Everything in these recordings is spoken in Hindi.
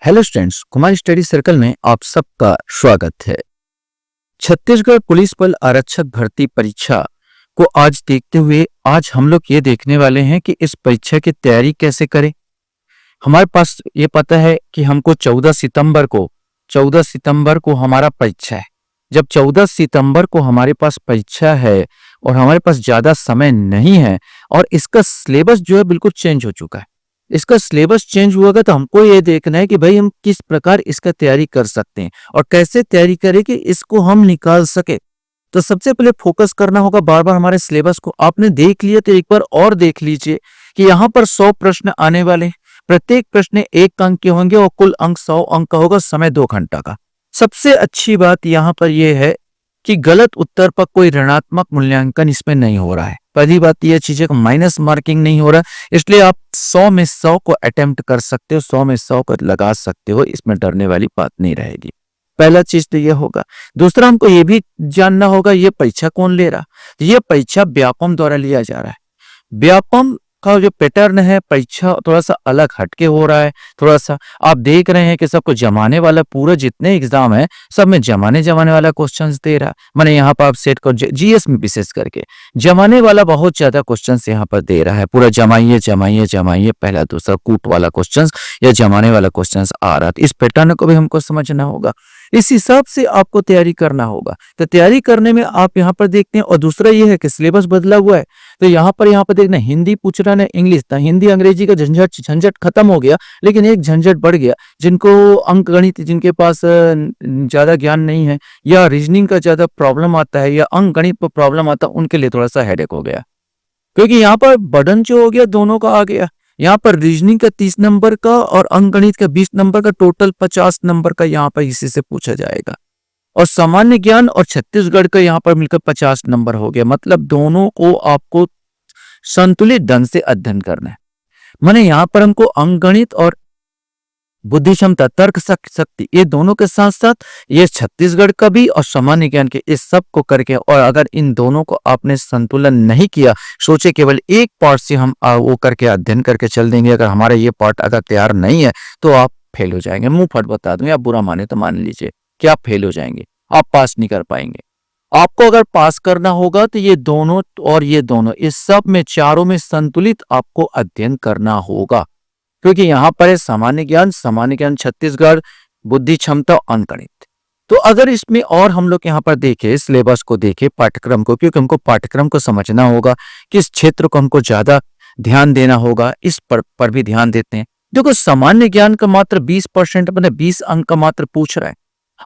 Hello students, Kumar study circle में आप सबका स्वागत है। छत्तीसगढ़ पुलिस बल आरक्षक भर्ती परीक्षा को आज देखते हुए आज हम लोग ये देखने वाले हैं कि इस परीक्षा की तैयारी कैसे करें। हमारे पास ये पता है कि हमको 14 सितंबर को हमारा परीक्षा है। जब 14 सितंबर को हमारे पास परीक्षा है और हमारे पास ज्यादा समय नहीं है और इसका सिलेबस जो है बिल्कुल चेंज हो चुका है। इसका सिलेबस चेंज हुआ तो हमको ये देखना है कि भाई हम किस प्रकार इसका तैयारी कर सकते हैं और कैसे तैयारी करें कि इसको हम निकाल सके। तो सबसे पहले फोकस करना होगा बार बार हमारे सिलेबस को। आपने देख लिया तो एक बार और देख लीजिए कि यहाँ पर 100 प्रश्न आने वाले हैं। प्रत्येक प्रश्न 1 अंक के होंगे और कुल अंक 100 अंक का होगा, समय 2 घंटा का। सबसे अच्छी बात यहाँ पर यह है कि गलत उत्तर पर कोई ऋणात्मक मूल्यांकन इसमें नहीं हो रहा है। पहली बात यह चीज है कि माइनस मार्किंग नहीं हो रहा, इसलिए आप 100 में 100 को अटेम्प्ट कर सकते हो, 100 में 100 को लगा सकते हो। इसमें डरने वाली बात नहीं रहेगी। पहला चीज तो यह होगा। दूसरा, हमको यह भी जानना होगा ये परीक्षा कौन ले रहा। ये परीक्षा व्यापम द्वारा लिया जा रहा है। व्यापम का जो पैटर्न है परीक्षा थोड़ा सा अलग हटके हो रहा है। थोड़ा सा आप देख रहे हैं कि सबको जमाने वाला, पूरा जितने एग्जाम है सब में जमाने वाला क्वेश्चंस दे रहा है। मैंने यहाँ पर आप सेट को जीएस में विशेष करके जमाने वाला बहुत ज्यादा क्वेश्चंस यहाँ पर दे रहा है। पूरा जमाइए पहला दूसरा कूट वाला क्वेश्चंस या जमाने वाला क्वेश्चंस आ रहा है। इस पैटर्न को भी हमको समझना होगा, इस हिसाब से आपको तैयारी करना होगा। तो तैयारी करने में आप यहाँ पर देखते हैं। और दूसरा ये है कि सिलेबस बदला हुआ है, तो यहाँ पर देखना हिंदी पूछ रहा है, इंग्लिश था। हिंदी अंग्रेजी का झंझट खत्म हो गया, लेकिन एक झंझट बढ़ गया। जिनको अंक गणित, जिनके पास ज्यादा ज्ञान नहीं है या रीजनिंग का ज्यादा प्रॉब्लम आता है या अंक गणित पर प्रॉब्लम आता है, उनके लिए थोड़ा सा हेडेक हो गया, क्योंकि यहाँ पर बर्डन जो हो गया दोनों का आ गया। यहाँ पर रीजनिंग का 30 नंबर का और अंकगणित का 20 नंबर का, टोटल 50 नंबर का यहाँ पर इसी से पूछा जाएगा। और सामान्य ज्ञान और छत्तीसगढ़ का यहाँ पर मिलकर 50 नंबर हो गया। मतलब दोनों को आपको संतुलित ढंग से अध्ययन करना है। माने यहाँ पर हमको अंकगणित और बुद्धि क्षमता, तर्क शक्ति, ये दोनों के साथ साथ ये छत्तीसगढ़ का भी और सामान्य ज्ञान के, इस सब को करके, और अगर इन दोनों को आपने संतुलन नहीं किया, सोचे केवल एक पार्ट से हम वो करके अध्ययन करके चल देंगे, अगर हमारा ये पार्ट अगर तैयार नहीं है तो आप फेल हो जाएंगे। मुंह फट बता दूं, आप बुरा माने तो मान लीजिए कि आप फेल हो जाएंगे, आप पास नहीं कर पाएंगे। आपको अगर पास करना होगा तो ये दोनों और ये दोनों, इस सब में चारों में संतुलित आपको अध्ययन करना होगा। क्योंकि यहाँ पर है सामान्य ज्ञान छत्तीसगढ़, बुद्धि क्षमता, अंकगणित। तो अगर इसमें और हम लोग यहाँ पर देखें, सिलेबस को देखें, पाठ्यक्रम को, क्योंकि हमको पाठ्यक्रम को समझना होगा, किस क्षेत्र को हमको ज्यादा ध्यान देना होगा, इस पर भी ध्यान देते हैं। देखो, सामान्य ज्ञान का मात्र 20%, मतलब 20 अंक का मात्र पूछ रहा है।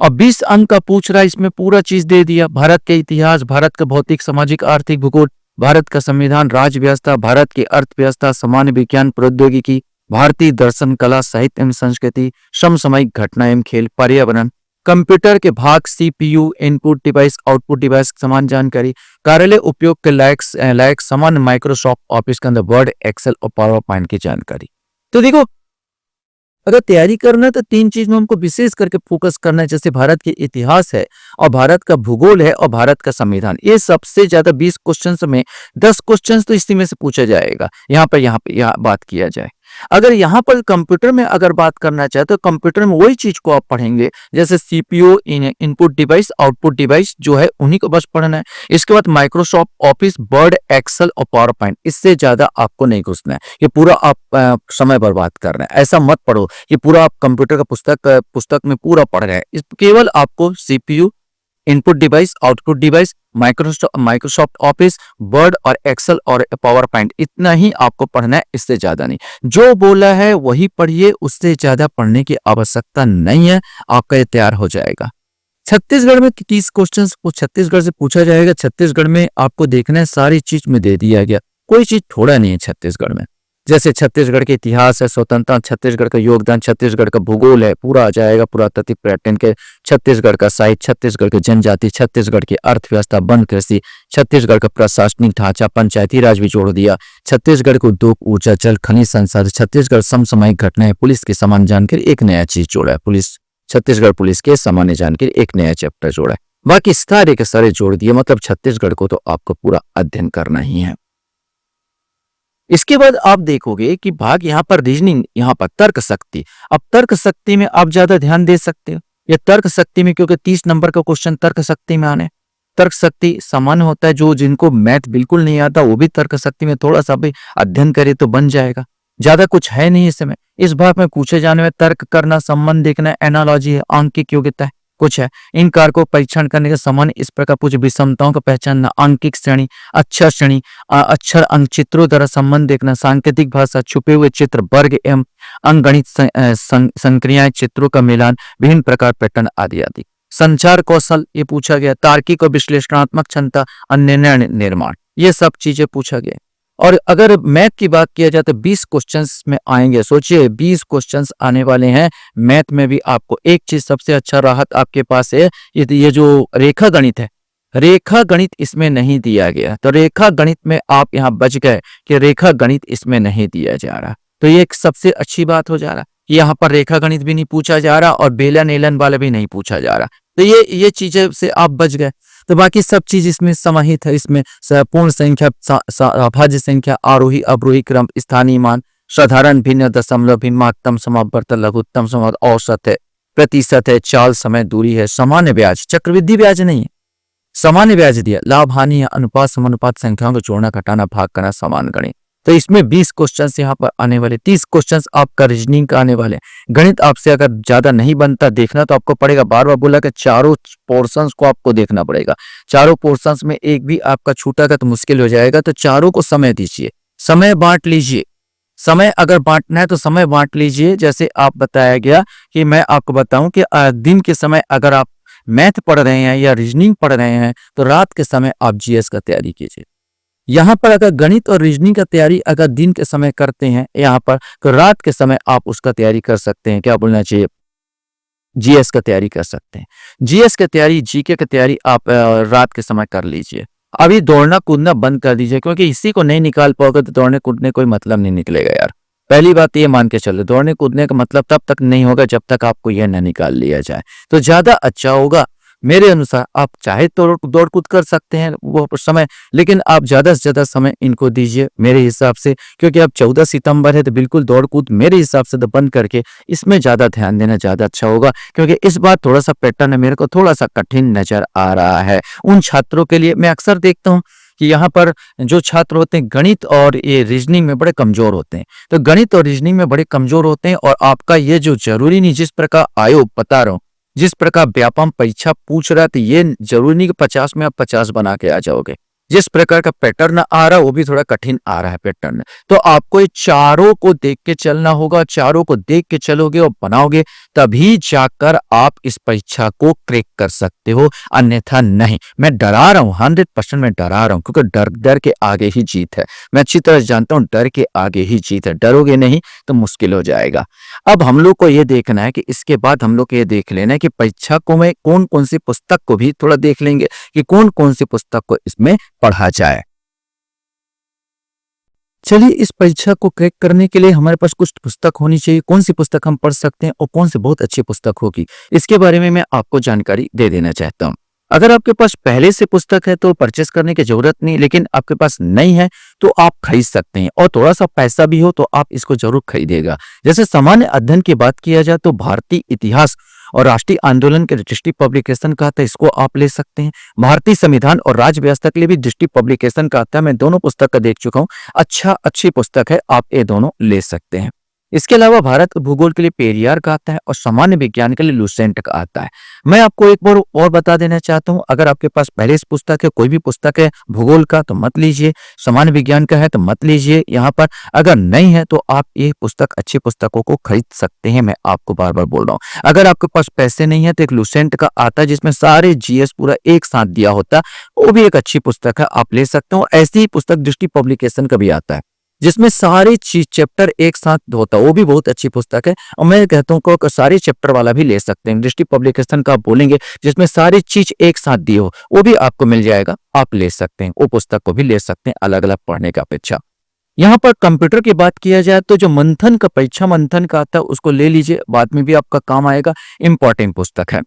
और 20 अंक का पूछ रहा है, इसमें पूरा चीज दे दिया। भारत के इतिहास, भारत का भौतिक, सामाजिक, आर्थिक, भूगोल, भारत का संविधान, राज्य व्यवस्था, भारत की अर्थव्यवस्था, सामान्य विज्ञान, प्रौद्योगिकी, भारतीय दर्शन, कला, साहित्य एवं संस्कृति, समसामयिक घटना एवं खेल, पर्यावरण, कंप्यूटर के भाग, CPU, input device, output device, समान जानकारी, कार्यालय उपयोग के लायक समान, माइक्रोसॉफ्ट ऑफिस के अंदर वर्ड, एक्सेल और पावर पॉइंट की जानकारी। तो देखो, अगर तैयारी करना है तो 3 चीज में हमको विशेष करके फोकस करना है। जैसे भारत के इतिहास है और भारत का भूगोल है और भारत का संविधान। ये सबसे ज्यादा 20 क्वेश्चंस में 10 क्वेश्चंस तो इसी में से पूछा जाएगा। यहाँ पे बात किया जाए। अगर यहाँ पर कंप्यूटर में अगर बात करना चाहे तो कंप्यूटर में वही चीज को आप पढ़ेंगे, जैसे CPU, input device, output device जो है उन्हीं को बस पढ़ना है। इसके बाद माइक्रोसॉफ्ट ऑफिस, वर्ड, एक्सेल और पावर पॉइंट, इससे ज्यादा आपको नहीं घुसना है। ये पूरा आप समय बर्बाद कर रहे हैं, ऐसा मत पढ़ो ये पूरा आप कंप्यूटर का पुस्तक में पूरा पढ़ रहे हैं। केवल आपको CPU, input device, output device, Microsoft office, word और एक्सेल और पावर पॉइंट, इतना ही आपको पढ़ना है, इससे ज्यादा नहीं। जो बोला है वही पढ़िए, उससे ज्यादा पढ़ने की आवश्यकता नहीं है, आपका ये तैयार हो जाएगा। छत्तीसगढ़ में 30 क्वेश्चन छत्तीसगढ़ से पूछा जाएगा। छत्तीसगढ़ में आपको देखना है, सारी चीज में दे दिया गया, कोई चीज थोड़ा नहीं है छत्तीसगढ़ में। जैसे छत्तीसगढ़ के इतिहास है, स्वतंत्रता, छत्तीसगढ़ का योगदान, छत्तीसगढ़ का भूगोल है, पूरा आ जाएगा, पुरातात्विक पर्यटन के, छत्तीसगढ़ का साहित्य, छत्तीसगढ़ की जनजाति, छत्तीसगढ़ की अर्थव्यवस्था, वन कृषि, छत्तीसगढ़ का प्रशासनिक ढांचा, पंचायती राज भी जोड़ दिया, छत्तीसगढ़ को उद्योग, ऊर्जा, जल, खनिज संसाधन, छत्तीसगढ़ समसामयिक घटनाएं, पुलिस की समान जानकारी, एक नया चीज जोड़ा है, पुलिस, छत्तीसगढ़ पुलिस के सामान्य जानकारी, एक नया चैप्टर जोड़ा है। बाकी सारे के सारे जोड़ दिए। मतलब छत्तीसगढ़ को तो आपको पूरा अध्ययन करना ही है। इसके बाद आप देखोगे कि भाग यहाँ पर रीजनिंग, यहाँ पर तर्क शक्ति। अब तर्क शक्ति में आप ज्यादा ध्यान दे सकते हो। ये तर्क शक्ति में क्योंकि 30 नंबर का क्वेश्चन तर्क शक्ति में आने। तर्क शक्ति सामान्य होता है, जो जिनको मैथ बिल्कुल नहीं आता वो भी तर्क शक्ति में थोड़ा सा भी अध्ययन करे तो बन जाएगा। ज्यादा कुछ है नहीं इसमें। इस भाग में पूछे जाने में तर्क करना, संबंध देखना, एनालॉजी है, आंकिक योग्यता है, कुछ है। इन कारकों को परीक्षण करने का सामान्य इस प्रकार पूछे विषमताओं का पहचानना, आंकिक श्रेणी, अक्षर श्रेणी, अक्षर अंक चित्रों द्वारा संबंध देखना, सांकेतिक भाषा, छुपे हुए चित्र, वर्ग एवं अंकगणित संक्रियाएं, चित्रों का मिलान, विभिन्न प्रकार पैटर्न आदि आदि। संचार कौशल ये पूछा गया, तार्किक और विश्लेषणात्मक क्षमता, निर्णय निर्माण, ये सब चीजें पूछा गया। और अगर मैथ की बात किया जाए तो 20 क्वेश्चंस में आएंगे। सोचिए 20 क्वेश्चंस आने वाले हैं मैथ में भी। आपको एक चीज सबसे अच्छा राहत आपके पास है, ये जो रेखा गणित है, रेखा गणित इसमें नहीं दिया गया। तो रेखा गणित में आप यहाँ बच गए कि रेखा गणित इसमें नहीं दिया जा रहा। तो ये एक सबसे अच्छी बात हो जा रहा, यहाँ पर रेखा गणित भी नहीं पूछा जा रहा और बेलन एलन वाला भी नहीं पूछा जा रहा। तो ये चीजें से आप बच गए। तो बाकी सब चीज इसमें समाहित है। इसमें पूर्ण संख्या, अभाज्य संख्या, आरोही अवरोही क्रम, स्थानीय मान, साधारण, भिन्न, दशमलव, भिन्न, महत्तम, समावर्त, लघुत्तम, समावर्त, औसत है, प्रतिशत है, चाल, समय, दूरी है, सामान्य ब्याज, चक्रवृद्धि ब्याज नहीं है, सामान्य ब्याज दिया, लाभ हानि, अनुपात, समानुपात, संख्याओं को जोड़ना, घटाना, भाग करना, समान गणित। तो इसमें 20 क्वेश्चंस यहाँ पर आने वाले, 30 क्वेश्चंस आपका रीजनिंग का आने वाले। गणित आपसे अगर ज्यादा नहीं बनता देखना तो आपको पड़ेगा, बार बार बोला कि चारों पोर्शंस को आपको देखना पड़ेगा। चारों पोर्शंस में एक भी आपका छूटेगा तो मुश्किल हो जाएगा। तो चारों को समय दीजिए, समय बांट लीजिए। समय अगर बांटना है तो समय बांट लीजिए। जैसे आप बताया गया कि मैं आपको बताऊं कि दिन के समय अगर आप मैथ पढ़ रहे हैं या रीजनिंग पढ़ रहे हैं तो रात के समय आप जीएस का तैयारी कीजिए। यहाँ पर अगर गणित और रीजनिंग का तैयारी अगर दिन के समय करते हैं यहाँ पर, तो रात के समय आप उसका तैयारी कर सकते हैं। क्या बोलना चाहिए, जीएस का तैयारी कर सकते हैं। जीएस की तैयारी, जीके की तैयारी आप रात के समय कर लीजिए। अभी दौड़ना कूदना बंद कर दीजिए, क्योंकि इसी को नहीं निकाल पाओगे तो दौड़ने कूदने कोई मतलब नहीं निकलेगा यार। पहली बात ये मान के चलो, दौड़ने कूदने का मतलब तब तक नहीं होगा जब तक आपको यह न निकाल लिया जाए। तो ज्यादा अच्छा होगा मेरे अनुसार, आप चाहे तो दौड़ कूद कर सकते हैं वो समय, लेकिन आप ज्यादा से ज्यादा समय इनको दीजिए मेरे हिसाब से। क्योंकि अब 14 सितंबर है तो बिल्कुल दौड़ कूद मेरे हिसाब से तो बंद करके इसमें ज्यादा ध्यान देना ज्यादा अच्छा होगा। क्योंकि इस बार थोड़ा सा पैटर्न मेरे को थोड़ा सा कठिन नजर आ रहा है उन छात्रों के लिए। मैं अक्सर देखता हूँ कि यहाँ पर जो छात्र होते हैं गणित और ये रीजनिंग में बड़े कमजोर होते हैं। तो गणित और रीजनिंग में बड़े कमजोर होते हैं, और आपका ये जो जरूरी नहीं, जिस प्रकार आयोग बता रहा हूँ, जिस प्रकार व्यापम परीक्षा पूछ रहा है, तो ये जरूरी नहीं कि 50 में आप 50 बना के आ जाओगे। जिस प्रकार का पैटर्न आ रहा है वो भी थोड़ा कठिन आ रहा है पैटर्न। तो आपको ये चारों को देख के चलना होगा। चारों को देख के चलोगे और बनाओगे तभी जाकर आप इस परीक्षा को क्रैक कर सकते हो, अन्यथा नहीं। मैं डरा रहा हूँ, 100% मैं डरा रहा हूँ, क्योंकि डर के आगे ही जीत है। मैं अच्छी तरह जानता हूँ डर के आगे ही जीत है। डरोगे नहीं तो मुश्किल हो जाएगा। अब हम लोग को ये देखना है कि इसके बाद हम लोग को ये देख लेना है कि परीक्षा को में कौन कौन सी पुस्तक को भी थोड़ा देख लेंगे कि कौन कौन सी पुस्तक को इसमें पढ़ा जाए। चलिए, इस परीक्षा को क्रैक करने के लिए हमारे पास कुछ पुस्तक होनी चाहिए। कौन सी पुस्तक हम पढ़ सकते हैं और कौन सी बहुत अच्छी पुस्तक होगी, इसके बारे में मैं आपको जानकारी दे देना चाहता हूं। अगर आपके पास पहले से पुस्तक है तो परचेस करने की जरूरत नहीं, लेकिन आपके पास नहीं है तो आप खरीद सकते हैं, और थोड़ा सा पैसा भी हो तो आप इसको जरूर खरीदेगा। जैसे सामान्य अध्ययन की बात किया जाए तो भारतीय इतिहास और राष्ट्रीय आंदोलन के दृष्टि पब्लिकेशन का आता है, इसको आप ले सकते हैं। भारतीय संविधान और राज्य व्यवस्था के लिए भी दृष्टि पब्लिकेशन का आता है। मैं दोनों पुस्तक का देख चुका हूँ, अच्छी पुस्तक है, आप ये दोनों ले सकते हैं। इसके अलावा भारत भूगोल के लिए पेरियार का आता है और सामान्य विज्ञान के लिए लुसेंट का आता है। मैं आपको एक बार और बता देना चाहता हूं, अगर आपके पास पहले से पुस्तक है, कोई भी पुस्तक है भूगोल का तो मत लीजिए, सामान्य विज्ञान का है तो मत लीजिए। यहाँ पर अगर नहीं है तो आप ये पुस्तक, अच्छी पुस्तकों को खरीद सकते हैं। मैं आपको बार बार बोल रहा हूँ। अगर आपके पास पैसे नहीं है तो एक लुसेंट का आता है जिसमें सारे जीएस पूरा एक साथ दिया होता है, वो भी एक अच्छी पुस्तक है, आप ले सकते हो। ऐसी ही पुस्तक दृष्टि पब्लिकेशन का भी आता है जिसमें सारे चैप्टर एक साथ होता है, वो भी बहुत अच्छी पुस्तक है। और मैं कहता हूँ को सारे चैप्टर वाला भी ले सकते हैं। दृष्टि पब्लिकेशन का आप बोलेंगे जिसमें सारी चीज एक साथ दी हो, वो भी आपको मिल जाएगा, आप ले सकते हैं। वो पुस्तक को भी ले सकते हैं अलग अलग पढ़ने का अपेक्षा। यहाँ पर कंप्यूटर की बात किया जाए तो जो मंथन का, परीक्षा मंथन का आता है उसको ले लीजिए, बाद में भी आपका काम आएगा। इंपॉर्टेंट पुस्तक है।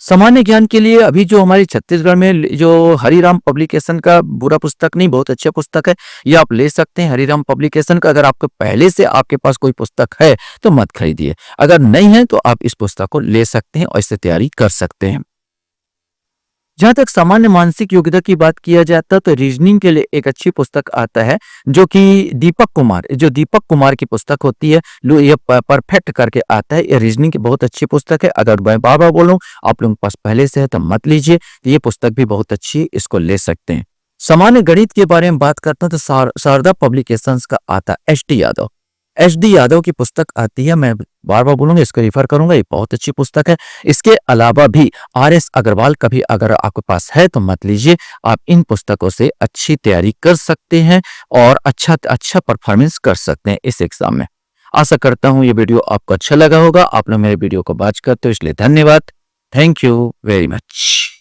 सामान्य ज्ञान के लिए अभी जो हमारी छत्तीसगढ़ में जो हरिराम पब्लिकेशन का बुरा पुस्तक नहीं, बहुत अच्छा पुस्तक है, ये आप ले सकते हैं हरिराम पब्लिकेशन का। अगर आपके पहले से आपके पास कोई पुस्तक है तो मत खरीदिए, अगर नहीं है तो आप इस पुस्तक को ले सकते हैं और इससे तैयारी कर सकते हैं। जहाँ तक सामान्य मानसिक योग्यता की बात किया जाता है तो रीजनिंग के लिए एक अच्छी पुस्तक आता है जो कि दीपक कुमार की पुस्तक होती है, लो ये परफेक्ट करके आता है। ये रीजनिंग की बहुत अच्छी पुस्तक है। अगर मैं बार बार बोलूं आप लोगों के पास पहले से है तो मत लीजिए, ये पुस्तक भी बहुत अच्छी है, इसको ले सकते हैं। सामान्य गणित के बारे में बात करता हूं तो शारदा पब्लिकेशंस का आता है एच डी यादव की पुस्तक आती है। मैं बार बार बोलूंगा, इसको रिफर करूंगा, ये बहुत अच्छी पुस्तक है। इसके अलावा भी RS अग्रवाल का भी अगर आपके पास है तो मत लीजिए, आप इन पुस्तकों से अच्छी तैयारी कर सकते हैं और अच्छा परफॉर्मेंस कर सकते हैं इस एग्जाम में। आशा करता हूं ये वीडियो आपको अच्छा लगा होगा। आप लोग मेरे वीडियो को वॉच करते हो इसलिए धन्यवाद। Thank you very much.